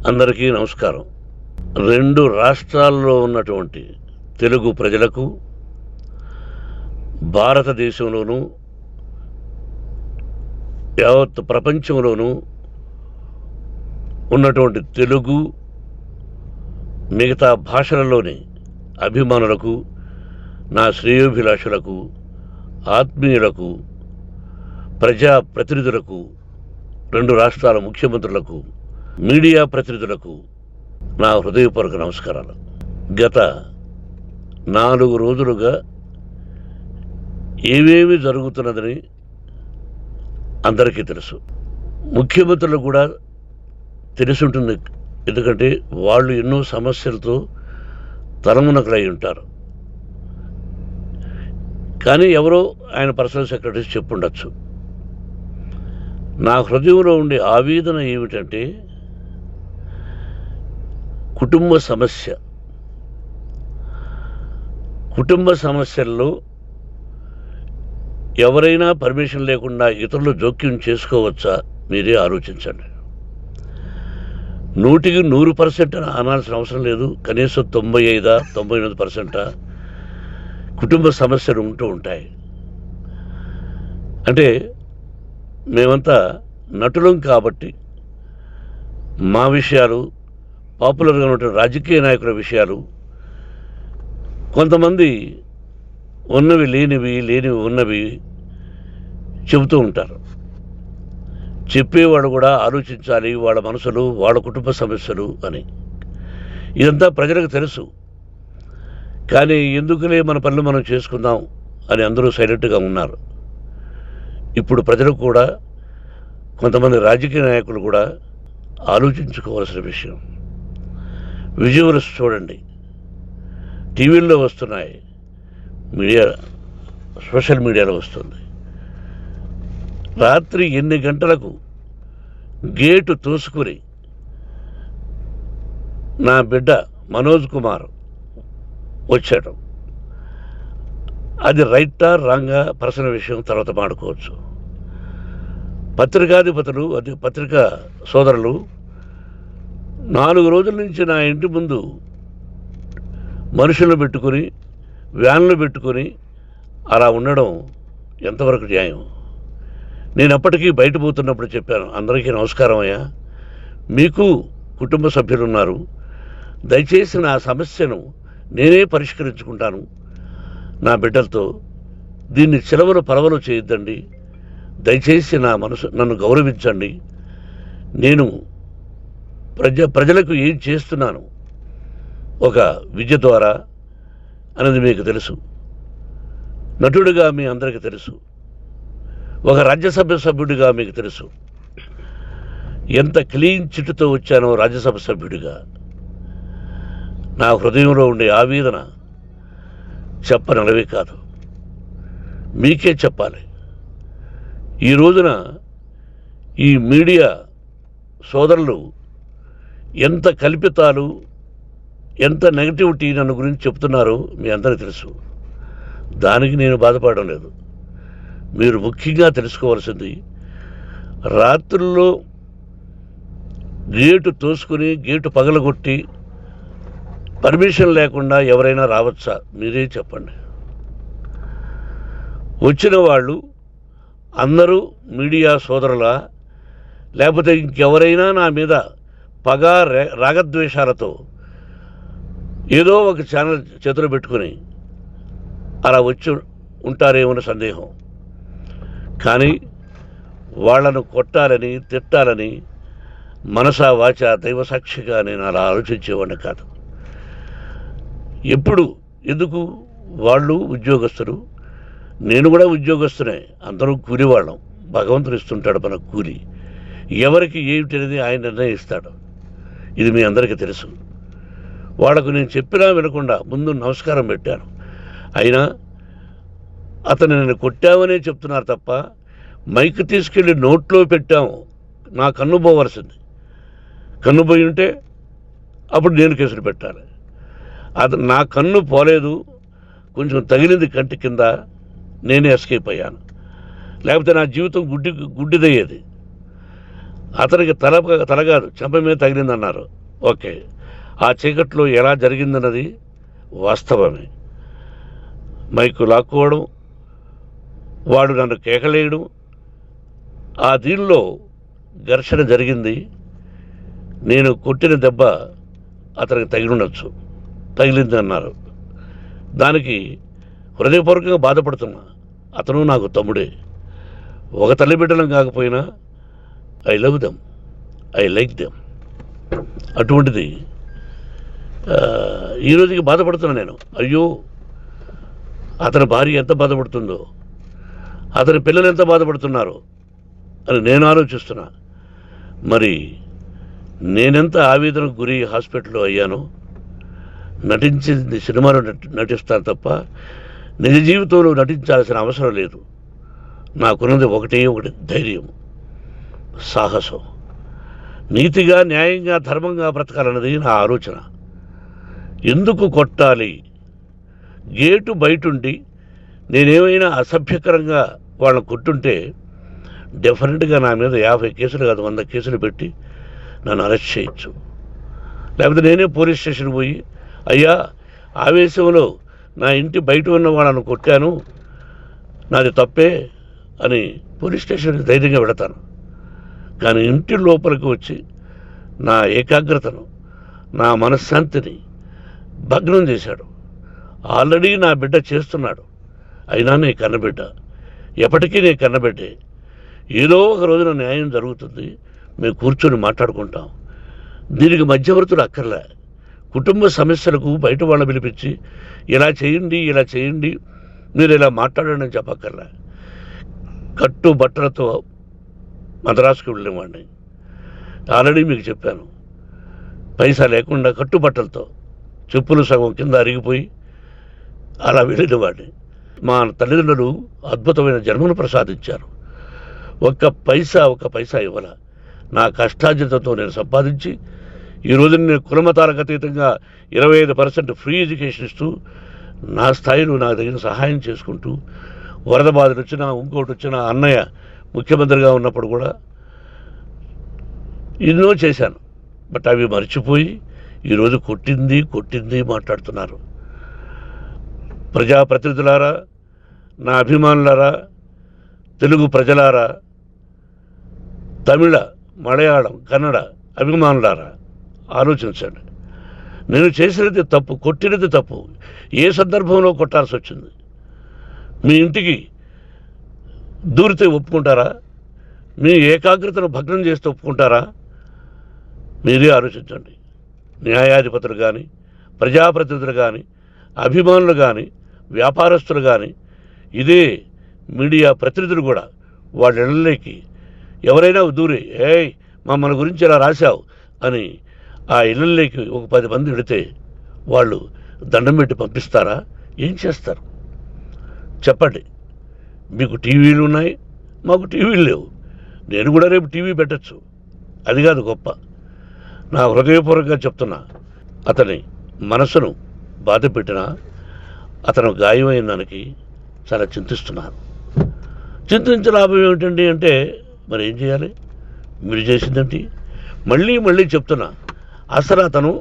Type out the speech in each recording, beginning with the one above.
అందరికీ నమస్కారం. 2 రాష్ట్రాల్లో ఉన్నటువంటి తెలుగు ప్రజలకు, భారతదేశంలోనూ యావత్ ప్రపంచంలోనూ ఉన్నటువంటి తెలుగు మిగతా భాషలలోని అభిమానులకు, నా శ్రేయోభిలాషులకు, ఆత్మీయులకు, ప్రజాప్రతినిధులకు, 2 రాష్ట్రాల ముఖ్యమంత్రులకు, మీడియా ప్రతినిధులకు నా హృదయపూర్వక నమస్కారాలు. గత 4 రోజులుగా ఏమేమి జరుగుతున్నదని అందరికీ తెలుసు. ముఖ్యమంత్రులకు కూడా తెలుసుంటుంది. ఎందుకంటే వాళ్ళు ఎన్నో సమస్యలతో తలమునకలై ఉంటారు. కానీ ఎవరో ఆయన పర్సనల్ సెక్రటరీస్ చెప్పుండొచ్చు. నా హృదయంలో ఉండే ఆవేదన ఏమిటంటే, కుటుంబ సమస్యల్లో ఎవరైనా పర్మిషన్ లేకుండా ఇతరులు జోక్యం చేసుకోవచ్చా? మీరే ఆలోచించండి. 100కి 100% అనాల్సిన అవసరం లేదు. కనీసం 95-99% కుటుంబ సమస్యలు ఉంటూ ఉంటాయి. అంటే మేమంతా నటులం కాబట్టి మా విషయాలు, పాపులర్గా ఉన్నటువంటి రాజకీయ నాయకుల విషయాలు, కొంతమంది ఉన్నవి లేనివి, లేనివి ఉన్నవి చెబుతూ ఉంటారు. చెప్పేవాడు కూడా ఆలోచించాలి, వాళ్ళ మనసులు, వాళ్ళ కుటుంబ సమస్యలు అని. ఇదంతా ప్రజలకు తెలుసు. కానీ ఎందుకులే మన పనులు మనం చేసుకుందాం అని అందరూ సైలెంట్గా ఉన్నారు. ఇప్పుడు ప్రజలకు కూడా, కొంతమంది రాజకీయ నాయకులు కూడా ఆలోచించుకోవాల్సిన విషయం. విజువల్స్ చూడండి, టీవీల్లో వస్తున్నాయి, సోషల్ మీడియాలో వస్తుంది. రాత్రి 8 గంటలకు గేటు తోసుకుని నా బిడ్డ మనోజ్ కుమార్ వచ్చాడు. అది రైటా రాంగా పర్సనల్ విషయం, తర్వాత మాడుకోవచ్చు. పత్రికాధిపతులు, అది పత్రికా సోదరులు 4 రోజుల నుంచి నా ఇంటి ముందు మనుషులను పెట్టుకొని, వ్యాన్లు పెట్టుకొని అలా ఉండడం ఎంతవరకు న్యాయం? నేను అప్పటికీ బయట పోతున్నప్పుడు చెప్పాను, అందరికీ నమస్కారం అయ్యా, మీకు కుటుంబ సభ్యులు ఉన్నారు, దయచేసి నా సమస్యను నేనే పరిష్కరించుకుంటాను నా బిడ్డలతో, దీన్ని చిలవలు పరవలు చేయొద్దండి, దయచేసి నన్ను గౌరవించండి, నేను ప్రజలకు ఏం చేస్తున్నాను ఒక విద్య ద్వారా అనేది మీకు తెలుసు. నటుడిగా మీ అందరికీ తెలుసు. ఒక రాజ్యసభ సభ్యుడిగా మీకు తెలుసు. ఎంత క్లీన్ చిట్టుతో వచ్చానో రాజ్యసభ సభ్యుడిగా. నా హృదయంలో ఉండే ఆవేదన చెప్పనలవే కాదు, మీకే చెప్పాలి. ఈ రోజున ఈ మీడియా సోదరులు ఎంత కల్పితాలు, ఎంత నెగటివిటీ నన్ను గురించి చెప్తున్నారో మీ అందరికీ తెలుసు. దానికి నేను బాధపడడం లేదు. మీరు ముఖ్యంగా తెలుసుకోవాల్సింది, రాత్రుల్లో గేటు తోసుకుని, గేటు పగలగొట్టి పర్మిషన్ లేకుండా ఎవరైనా రావచ్చా? మీరే చెప్పండి. వచ్చిన వాళ్ళు అందరూ మీడియా సోదరులా, లేకపోతే ఇంకెవరైనా నా మీద పగ, రాగద్వేషాలతో ఏదో ఒక ఛానల్ చేతులు పెట్టుకుని అలా వచ్చి ఉంటారేమో సందేహం. కానీ వాళ్లను కొట్టాలని, తిట్టాలని మనసా వాచ దైవసాక్షిగా నేను అలా ఆలోచించేవాడిని కాదు. ఎందుకు? వాళ్ళు ఉద్యోగస్తులు, నేను కూడా ఉద్యోగస్తునే, అందరూ కూలివాళ్ళం. భగవంతుడు ఇస్తుంటాడు మనకు కూలి. ఎవరికి ఏమిటి అనేది ఆయన నిర్ణయిస్తాడు. ఇది మీ అందరికీ తెలుసు. వాళ్లకు నేను చెప్పినా వినకుండా ముందు నమస్కారం పెట్టాను. అయినా అతను నేను కొట్టామనే చెప్తున్నారు తప్ప, మైక్ తీసుకెళ్ళి నోట్లో పెట్టాము, నా కన్ను పోవలసింది. కన్ను పోయి ఉంటే అప్పుడు నేను కేసులు పెట్టాలి. నా కన్ను పోలేదు, కొంచెం తగిలింది కంటి కింద, నేనే ఎస్కేప్ అయ్యాను. లేకపోతే నా జీవితం గుడ్డిదయ్యేది. అతనికి తల కాదు చెంప మీద తగిలిందన్నారు. ఓకే, ఆ చీకట్లో ఎలా జరిగిందన్నది వాస్తవమే. మైకు లాక్కోవడం, వాడు నన్ను కేకలేయడం, ఆ దీనిలో ఘర్షణ జరిగింది. నేను కొట్టిన దెబ్బ అతనికి తగిలింది అన్నారు. దానికి హృదయపూర్వకంగా బాధపడుతున్నా. అతను నాకు తమ్ముడే. ఒక తల్లి బిడ్డలం కాకపోయినా I love them, I like them. అటువంటిది ఈ రోజుకి బాధపడుతున్నా నేను. అయ్యో, అతని భార్య ఎంత బాధపడుతుందో, అతని పిల్లలు ఎంత బాధపడుతున్నారో అని నేను ఆలోచిస్తున్నా. మరి నేనెంత ఆవేదనకు గురి హాస్పిటల్లో అయ్యానో. నటించింది సినిమాలో నటిస్తాను తప్ప నిజ జీవితంలో నటించాల్సిన అవసరం లేదు. నాకున్నది ఒకటి ధైర్యం, సాహసం. నీతిగా, న్యాయంగా, ధర్మంగా బ్రతకాలన్నది నా ఆలోచన. ఎందుకు కొట్టాలి? గేటు బయటుండి నేనేమైనా అసభ్యకరంగా వాళ్ళని కొట్టుంటే డెఫినెట్గా నా మీద 50 కేసులు కాదు 100 కేసులు పెట్టి నన్ను అరెస్ట్ చేయొచ్చు. లేకపోతే నేనే పోలీస్ స్టేషన్కి పోయి, అయ్యా, ఆవేశంలో నా ఇంటి బయట ఉన్న వాళ్ళను కొట్టాను, నాది తప్పే అని పోలీస్ స్టేషన్కి ధైర్యంగా పెడతాను. కానీ ఇంటి లోపలికి వచ్చి నా ఏకాగ్రతను, నా మనశ్శాంతిని భగ్నం చేశాడు. ఆల్రెడీ నా బిడ్డ చేస్తున్నాడు. అయినా నీ కన్నబిడ్డ, ఎప్పటికీ నీ కన్నబిడ్డే. ఏదో ఒక రోజున న్యాయం జరుగుతుంది, మేము కూర్చొని మాట్లాడుకుంటాం. దీనికి మధ్యవర్తులు అక్కర్లే. కుటుంబ సమస్యలకు బయట వాళ్ళని పిలిపించి ఇలా చేయండి, మీరు ఇలా మాట్లాడండి అని చెప్పక్కర్లే. కట్టుబట్టలతో మద్రాసుకు వెళ్ళేవాడిని. ఆల్రెడీ మీకు చెప్పాను. పైసా లేకుండా కట్టుబట్టలతో, చెప్పులు సగం కింద అరిగిపోయి అలా వెళ్ళినవాడిని. మా తల్లిదండ్రులు అద్భుతమైన జన్మను ప్రసాదించారు. ఒక్క పైసా ఇవ్వాల. నా కష్టార్జితంతో నేను సంపాదించి ఈరోజు నేను కులమతాలకు అతీతంగా 25% ఫ్రీ ఎడ్యుకేషన్ ఇస్తూ, నా స్థాయిలో నాకు తగిన సహాయం చేసుకుంటూ, వరద బాధలు వచ్చినా, ఇంకోటి వచ్చినా, అన్నయ్య ముఖ్యమంత్రిగా ఉన్నప్పుడు కూడా ఎన్నో చేశాను. బట్ అవి మర్చిపోయి ఈరోజు కొట్టింది మాట్లాడుతున్నారు. ప్రజాప్రతినిధులారా, నా అభిమానులారా, తెలుగు ప్రజలారా, తమిళ, మలయాళం, కన్నడ అభిమానులారా, ఆలోచించండి. నేను చేసినది తప్పు, కొట్టినది తప్పు. ఏ సందర్భంలో కొట్టాల్సి వచ్చింది? మీ ఇంటికి దూరితే ఒప్పుకుంటారా? మీ ఏకాగ్రతను భగ్నం చేస్తే ఒప్పుకుంటారా? మీరే ఆలోచించండి. న్యాయాధిపతులు కానీ, ప్రజాప్రతినిధులు కానీ, అభిమానులు కానీ, వ్యాపారస్తులు కానీ, ఇదే మీడియా ప్రతినిధులు కూడా వాళ్ళ ఇళ్ళలోకి ఎవరైనా దూరి, ఏయ్ మమ్మల్ని గురించి ఇలా రాశావు అని ఆ ఇళ్ళల్లోకి ఒక 10 మంది వెళితే వాళ్ళు దండం పెట్టి పంపిస్తారా? ఏం చేస్తారు చెప్పండి. మీకు టీవీలు ఉన్నాయి, మాకు టీవీలు లేవు. నేను కూడా రేపు టీవీ పెట్టచ్చు. అది కాదు గొప్ప. నా హృదయపూర్వకంగా చెప్తున్నా, అతని మనసును బాధ పెట్టినా, అతను గాయమైన దానికి చాలా చింతిస్తున్నాను. చింతించే లాభం ఏమిటండి అంటే, మరి ఏం చేయాలి? మీరు చేసిందండి. మళ్ళీ చెప్తున్నా, అసలు అతను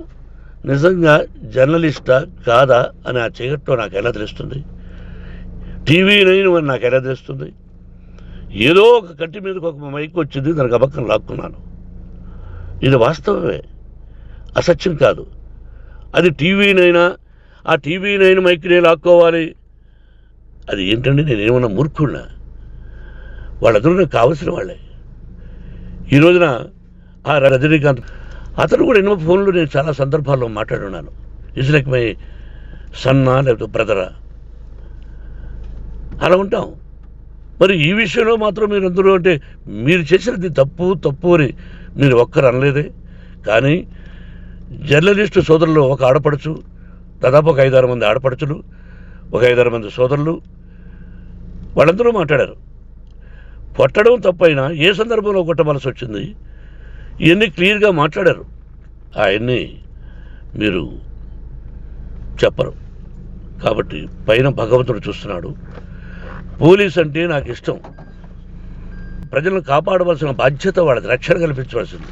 నిజంగా జర్నలిస్టా కాదా అని ఆ చీకట్లో నాకు ఎలా తెలుస్తుంది? టీవీ 9 అని నాకు ఎలా తెలుస్తుంది? ఏదో ఒక కంటి మీదకి ఒక మైక్ వచ్చింది, దానికి అబక్కం లాక్కున్నాను. ఇది వాస్తవమే, అసత్యం కాదు. అది టీవీ 9, ఆ టీవీ 9 మైక్నే లాక్కోవాలి. అది ఏంటండి? నేనేమన్నా మూర్ఖున్నా? వాళ్ళందరూ నాకు కావలసిన వాళ్ళే. ఈ రోజున ఆ రజనీకాంత్, అతను కూడా ఎన్నో ఫోన్లు నేను చాలా సందర్భాల్లో మాట్లాడున్నాను. ఇట్స్ లైక్ మై సన్నా, లేకపోతే బ్రదరా, అలా ఉంటాం. మరి ఈ విషయంలో మాత్రం మీరు అందరూ అంటే మీరు చేసినది తప్పు అని మీరు ఒక్కరు అనలేదే. కానీ జర్నలిస్టు సోదరులు, ఒక ఆడపడుచు, దాదాపు ఒక 5-6 మంది ఆడపడుచులు, ఒక 5-6 మంది సోదరులు, వాళ్ళందరూ మాట్లాడారు. కొట్టడం తప్పైనా ఏ సందర్భంలో కొట్టవలసి వచ్చింది, ఇవన్నీ క్లియర్గా మాట్లాడారు. ఆయన్ని మీరు చెప్పరు. కాబట్టి పైన భగవంతుడు చూస్తున్నాడు. పోలీస్ అంటే నాకు ఇష్టం. ప్రజలను కాపాడవలసిన బాధ్యత వాళ్ళది, రక్షణ కల్పించవలసింది.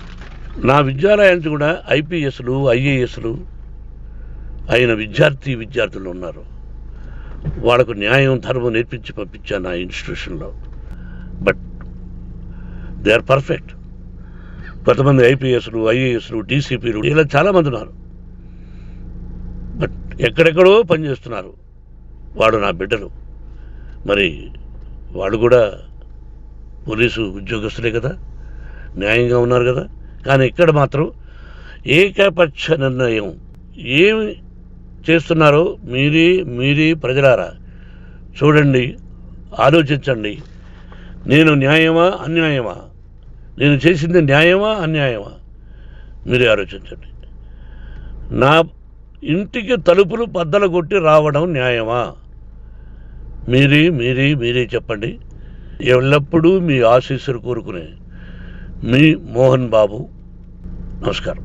నా విద్యాలయానికి కూడా ఐపీఎస్లు ఐఏఎస్లు అయిన విద్యార్థులు ఉన్నారు. వాళ్ళకు న్యాయం ధర్మం నేర్పించి పంపించాను నా ఇన్స్టిట్యూషన్లో. But they are perfect. కొంతమంది ఐపీఎస్లు ఐఏఎస్లు డీసీపీలు ఇలా చాలామంది ఉన్నారు. బట్ ఎక్కడెక్కడో పనిచేస్తున్నారు. వాడు నా బిడ్డలు, మరి వాళ్ళు కూడా పోలీసు ఉద్యోగస్తులే కదా, న్యాయంగా ఉన్నారు కదా. కానీ ఇక్కడ మాత్రం ఏకపక్ష నిర్ణయం ఏమి చేస్తున్నారో మీరే ప్రజలారా చూడండి, ఆలోచించండి. నేను న్యాయమా అన్యాయమా, నేను చేసింది న్యాయమా అన్యాయమా, మీరే ఆలోచించండి. నా ఇంటికి తలుపులు బద్దలు కొట్టి రావడం న్యాయమా, మీరే చెప్పండి. ఎల్లప్పుడూ మీ ఆశీస్సులు కోరుకునే మీ మోహన్ బాబు. నమస్కారం.